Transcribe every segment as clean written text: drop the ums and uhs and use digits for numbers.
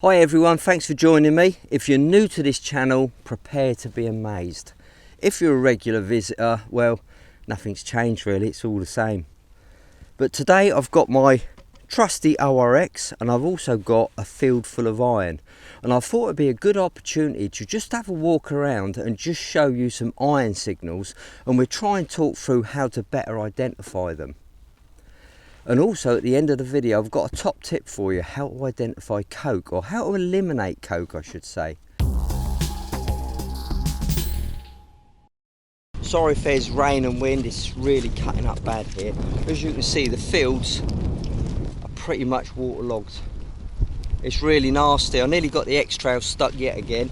Hi everyone, thanks for joining me. If you're new to this channel, prepare to be amazed. If you're a regular visitor, well, nothing's changed really, it's all the same. But today I've got my trusty ORX and I've also got a field full of iron. And I thought it'd be a good opportunity to just have a walk around and just show you some iron signals, and we'll try and talk through how to better identify them. And also at the end of the video I've got a top tip for you, how to identify coke, or how to eliminate coke I should say. Sorry if there's rain and wind, it's really cutting up bad here. As you can see, the fields are pretty much waterlogged. It's really nasty. I nearly got the X-Trail stuck yet again.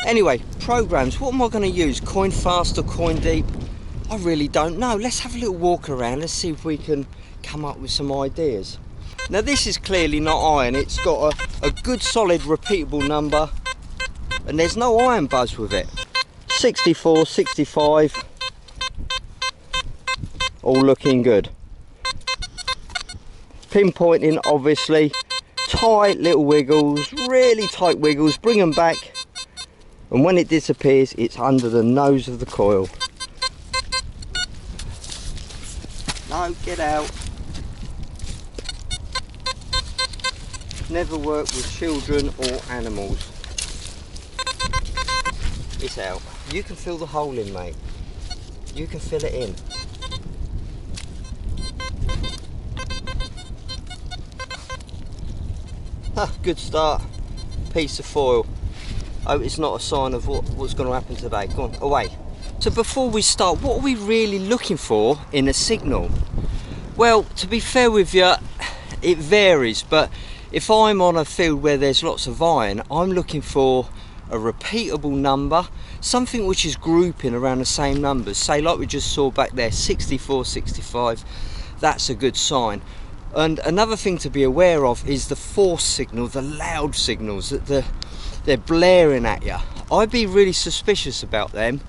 Anyway, programs, what am I going to use? Coin fast or coin deep? I really don't know. Let's have a little walk around, let's see if we can come up with some ideas. Now this is clearly not iron, it's got a good solid repeatable number and there's no iron buzz with it. 64, 65, all looking good. Pinpointing obviously, tight little wiggles, really tight wiggles, bring them back, and when it disappears it's under the nose of the coil. No, get out. Never work with children or animals. It's out. You can fill the hole in, mate. You can fill it in. Ah, good start. Piece of foil. Oh, it's not a sign of what's going to happen today. Go on, away. So before we start, what are we really looking for in a signal? Well, to be fair with you, it varies, but if I'm on a field where there's lots of iron, I'm looking for a repeatable number, something which is grouping around the same numbers. Say like we just saw back there, 64, 65, that's a good sign. And another thing to be aware of is the force signal, the loud signals, that they're blaring at you. I'd be really suspicious about them.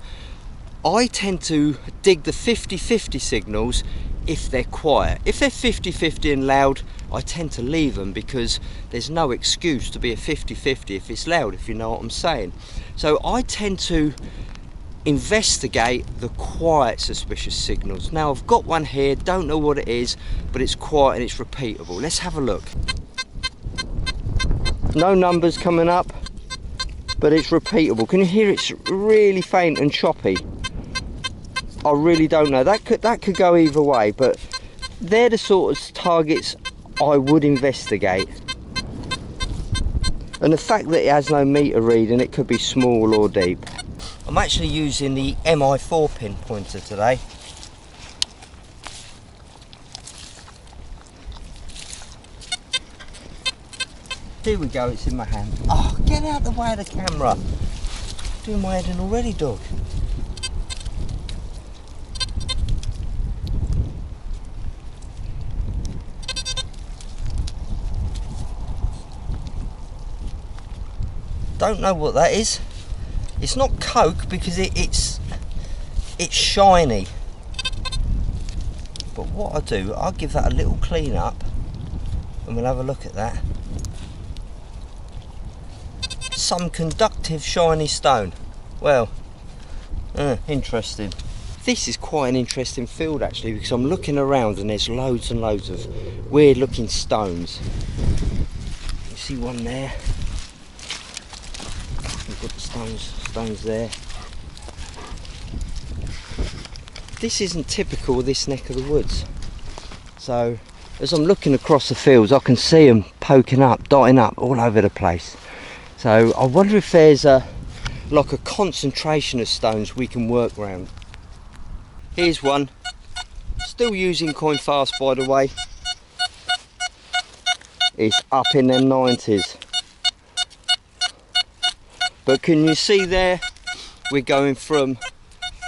I tend to dig the 50-50 signals if they're quiet. If they're 50-50 and loud, I tend to leave them because there's no excuse to be a 50-50 if it's loud, if you know what I'm saying. So I tend to investigate the quiet suspicious signals. Now I've got one here, don't know what it is, but it's quiet and it's repeatable. Let's have a look. No numbers coming up, but it's repeatable. Can you hear it's really faint and choppy? I really don't know. That could go either way, but they're the sort of targets I would investigate. And the fact that it has no meter reading, it could be small or deep. I'm actually using the MI4 pin pointer today. Here we go, it's in my hand. Oh, get out the way of the camera. Doing my head in already, dog. Don't know what that is. It's not coke because it's shiny. But what I do, I'll give that a little clean up and we'll have a look at that. Some conductive shiny stone. Well, interesting. This is quite an interesting field actually, because I'm looking around and there's loads and loads of weird looking stones. You see one there. We've got the stones there. This isn't typical of this neck of the woods. So as I'm looking across the fields, I can see them poking up, dotting up all over the place. So I wonder if there's like a concentration of stones we can work around. Here's one. Still using coin fast, by the way. It's up in them 90s. But can you see there, we're going from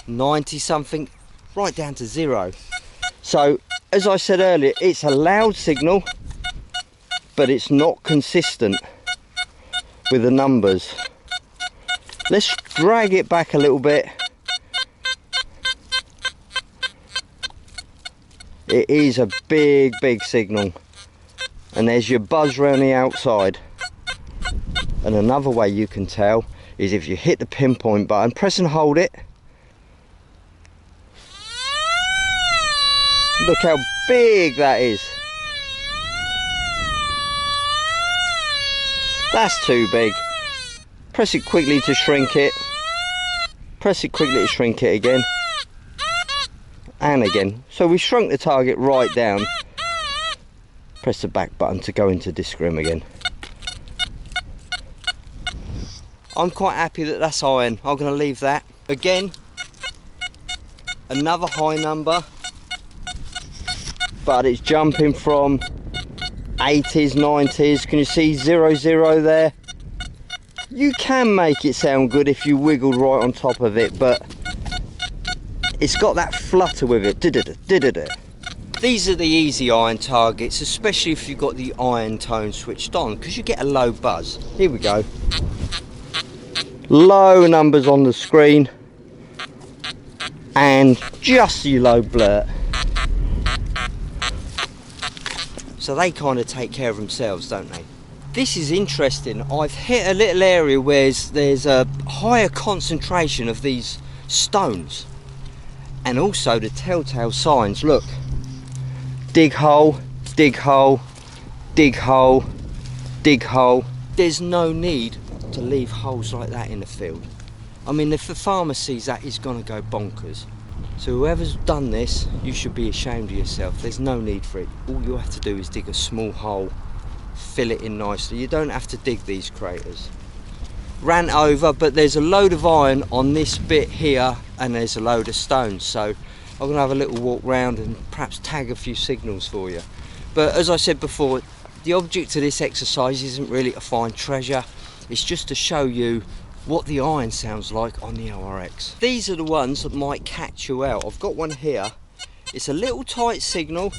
90 something right down to 0. So as I said earlier, it's a loud signal, but it's not consistent with the numbers. Let's drag it back a little bit. It is a big signal. And there's your buzz around the outside. And another way you can tell is if you hit the pinpoint button, press and hold it. Look how big that is. That's too big. Press it quickly to shrink it. Press it quickly to shrink it again. And again. So we shrunk the target right down. Press the back button to go into disc rim again. I'm quite happy that that's iron. I'm going to leave that. Again, another high number, but it's jumping from 80s, 90s. Can you see 00 there? You can make it sound good if you wiggled right on top of it, but it's got that flutter with it. These are the easy iron targets, especially if you've got the iron tone switched on, because you get a low buzz. Here we go. Low numbers on the screen and just the low blurt. So they kind of take care of themselves, don't they? This is interesting. I've hit a little area where there's a higher concentration of these stones, and also the telltale signs. Look, dig hole, dig hole, dig hole, dig hole. There's no need to leave holes like that in the field. I mean, if the farmer sees that, he's gonna go bonkers. So whoever's done this, you should be ashamed of yourself. There's no need for it. All you have to do is dig a small hole, fill it in nicely. You don't have to dig these craters. Ran over, but there's a load of iron on this bit here, and there's a load of stones. So I'm gonna have a little walk round and perhaps tag a few signals for you. But as I said before, the object of this exercise isn't really to find treasure. It's just to show you what the iron sounds like on the ORX. These are the ones that might catch you out. I've got one here. It's a little tight signal,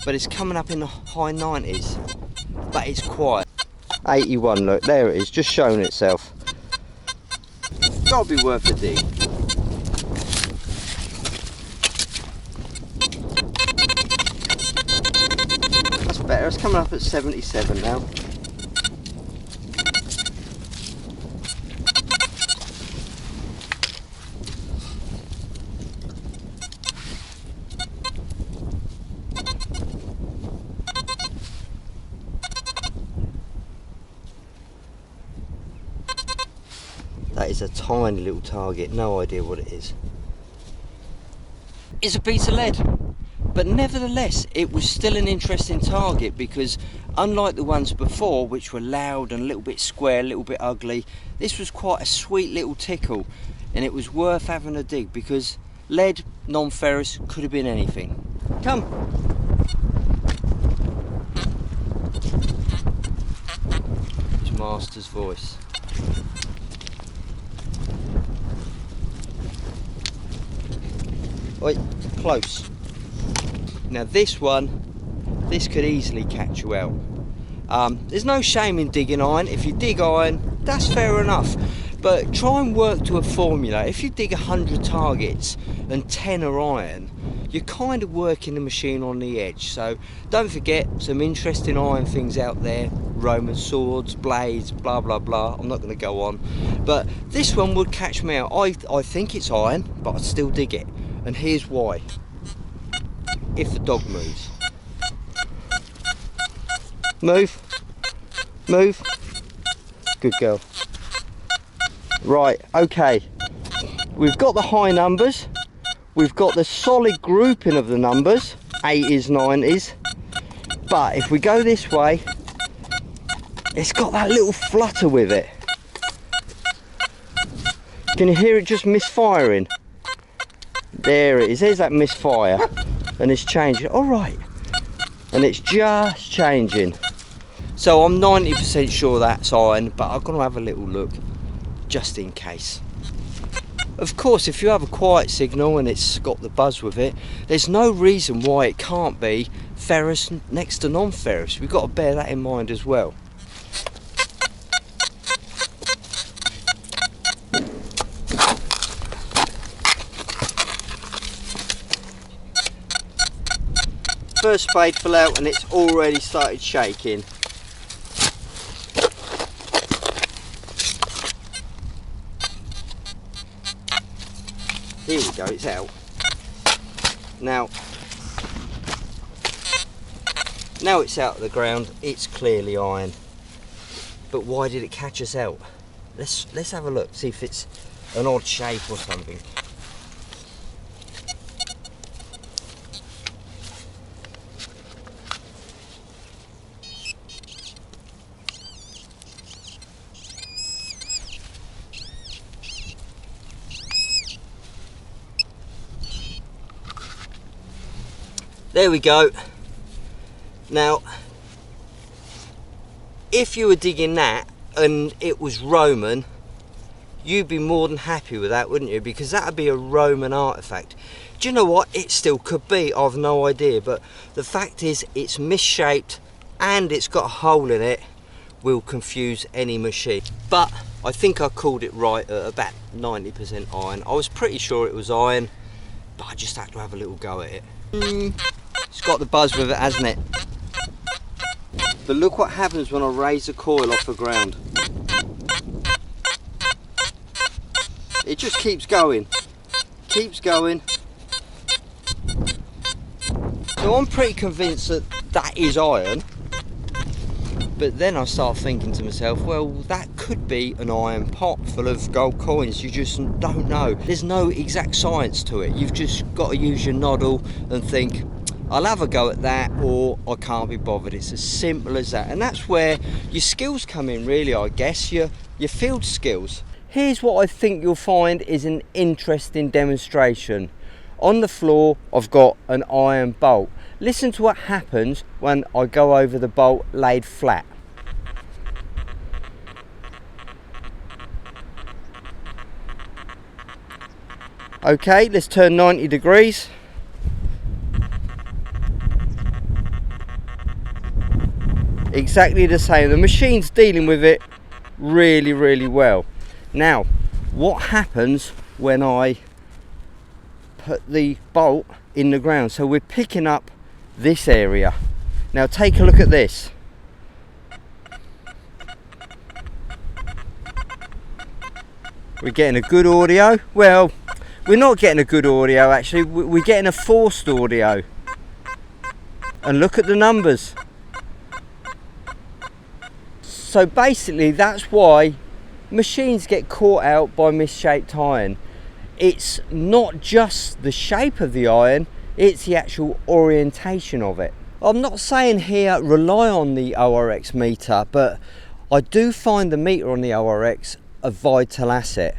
but it's coming up in the high 90s. But it's quiet. 81, look, there it is, just showing itself. Gotta be worth a dig. That's better, it's coming up at 77 now. That is a tiny little target, no idea what it is. It's a piece of lead, but nevertheless it was still an interesting target, because unlike the ones before, which were loud and a little bit square, a little bit ugly, this was quite a sweet little tickle, and it was worth having a dig, because lead, non-ferrous, could have been anything. Come! It's Master's voice. Oi, close. Now this one, this could easily catch you out. There's no shame in digging iron. If you dig iron, that's fair enough. But try and work to a formula. If you dig 100 targets and 10 are iron, you're kind of working the machine on the edge. So don't forget, some interesting iron things out there. Roman swords, blades, blah blah blah. I'm not going to go on. But this one would catch me out. I think it's iron, but I'd still dig it. And here's why. If the dog moves. Move. Move. Good girl. Right, okay. We've got the high numbers. We've got the solid grouping of the numbers. 80s, 90s. But if we go this way, it's got that little flutter with it. Can you hear it just misfiring? There it is, there's that misfire, and it's changing. All right, and it's just changing. So I'm 90% sure that's iron, but I'm gonna have a little look just in case. Of course, if you have a quiet signal and it's got the buzz with it, there's no reason why it can't be ferrous next to non-ferrous. We've got to bear that in mind as well. First spade fell out and it's already started shaking. Here we go, it's out. Now it's out of the ground, it's clearly iron. But why did it catch us out? Let's have a look, see if it's an odd shape or something. There we go. Now, if you were digging that and it was Roman, you'd be more than happy with that, wouldn't you? Because that would be a Roman artifact. Do you know what? It still could be, I've no idea, but the fact is it's misshaped and it's got a hole in it, will confuse any machine. But I think I called it right at about 90% iron. I was pretty sure it was iron, but I just had to have a little go at it. It's got the buzz with it, hasn't it? But look what happens when I raise the coil off the ground. It just keeps going. Keeps going. So I'm pretty convinced that that is iron. But then I start thinking to myself, well, that could be an iron pot full of gold coins. You just don't know. There's no exact science to it. You've just got to use your noddle and think, I'll have a go at that, or I can't be bothered. It's as simple as that. And that's where your skills come in, really, I guess, your field skills. Here's what I think you'll find is an interesting demonstration. On the floor, I've got an iron bolt. Listen to what happens when I go over the bolt laid flat. Okay, let's turn 90 degrees. Exactly the same. The machine's dealing with it really, really well. Now, what happens when I put the bolt in the ground? So we're picking up this area. Now take a look at this. We're getting a good audio. Well, we're not getting a good audio actually, we're getting a forced audio. And look at the numbers. So basically that's why machines get caught out by misshaped iron. It's not just the shape of the iron, it's the actual orientation of it. I'm not saying here rely on the ORX meter, but I do find the meter on the ORX a vital asset.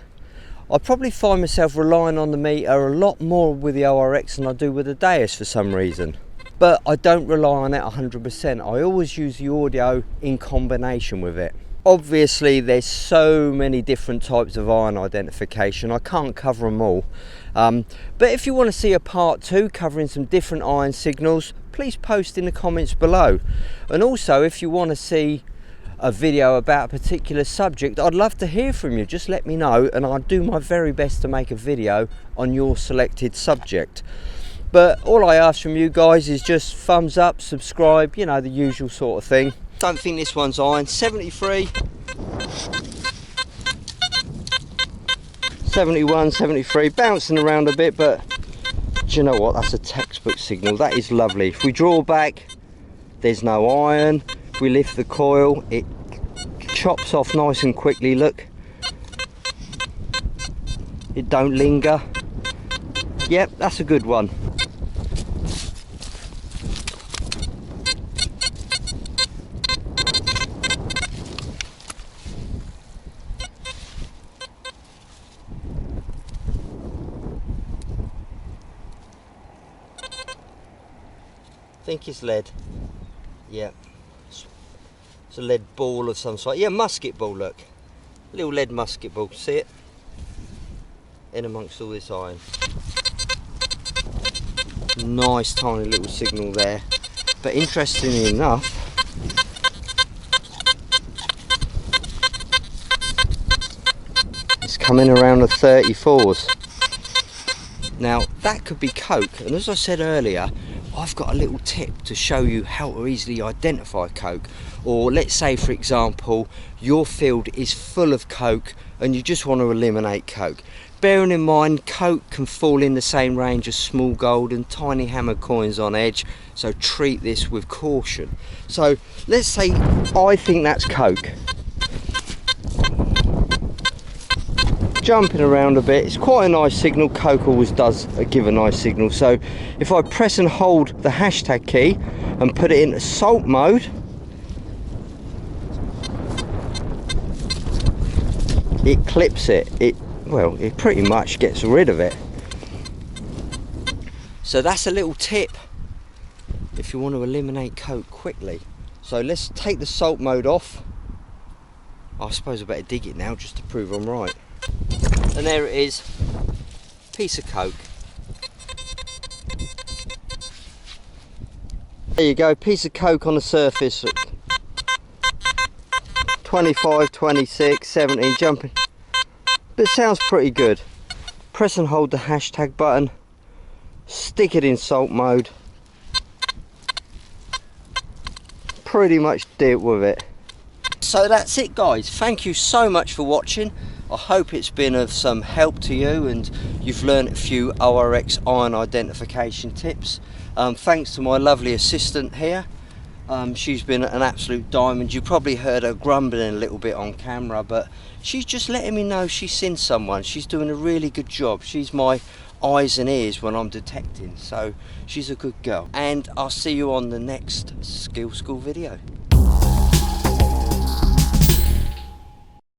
I probably find myself relying on the meter a lot more with the ORX than I do with the Deus for some reason. But I don't rely on it 100%. I always use the audio in combination with it. Obviously there's so many different types of iron identification, I can't cover them all. But if you want to see a part 2 covering some different iron signals, please post in the comments below. And also if you want to see a video about a particular subject, I'd love to hear from you. Just let me know and I'll do my very best to make a video on your selected subject. But all I ask from you guys is just thumbs up, subscribe, you know, the usual sort of thing. Don't think this one's iron. 73, 71, 73, bouncing around a bit, but do you know what? That's a textbook signal. That is lovely. If we draw back, there's no iron. If we lift the coil, it chops off nice and quickly. Look, it don't linger. Yep, that's a good one. I think it's lead. Yeah, it's a lead ball of some sort. Yeah, musket ball, look. A little lead musket ball, see it? In amongst all this iron. Nice tiny little signal there. But interestingly enough, it's coming around the 34s. Now that could be coke, and as I said earlier, I've got a little tip to show you how to easily identify coke. Or let's say, for example, your field is full of coke and you just want to eliminate coke. Bearing in mind, coke can fall in the same range as small gold and tiny hammer coins on edge, so treat this with caution. So let's say I think that's coke. Jumping around a bit, it's quite a nice signal. Coke always does give a nice signal. So if I press and hold the hashtag key and put it into salt mode, it clips it. Well, it pretty much gets rid of it. So that's a little tip if you want to eliminate coke quickly. So let's take the salt mode off. I suppose I better dig it now just to prove I'm right. And there it is, piece of coke. There you go, piece of coke on the surface. 25, 26, 17, jumping. But it sounds pretty good. Press and hold the hashtag button, stick it in salt mode, pretty much deal with it. So that's it guys, thank you so much for watching. I hope it's been of some help to you and you've learned a few ORX iron identification tips. Thanks to my lovely assistant here. She's been an absolute diamond. You probably heard her grumbling a little bit on camera, but she's just letting me know she's seen someone. She's doing a really good job. She's my eyes and ears when I'm detecting, so she's a good girl. And I'll see you on the next Skill School video.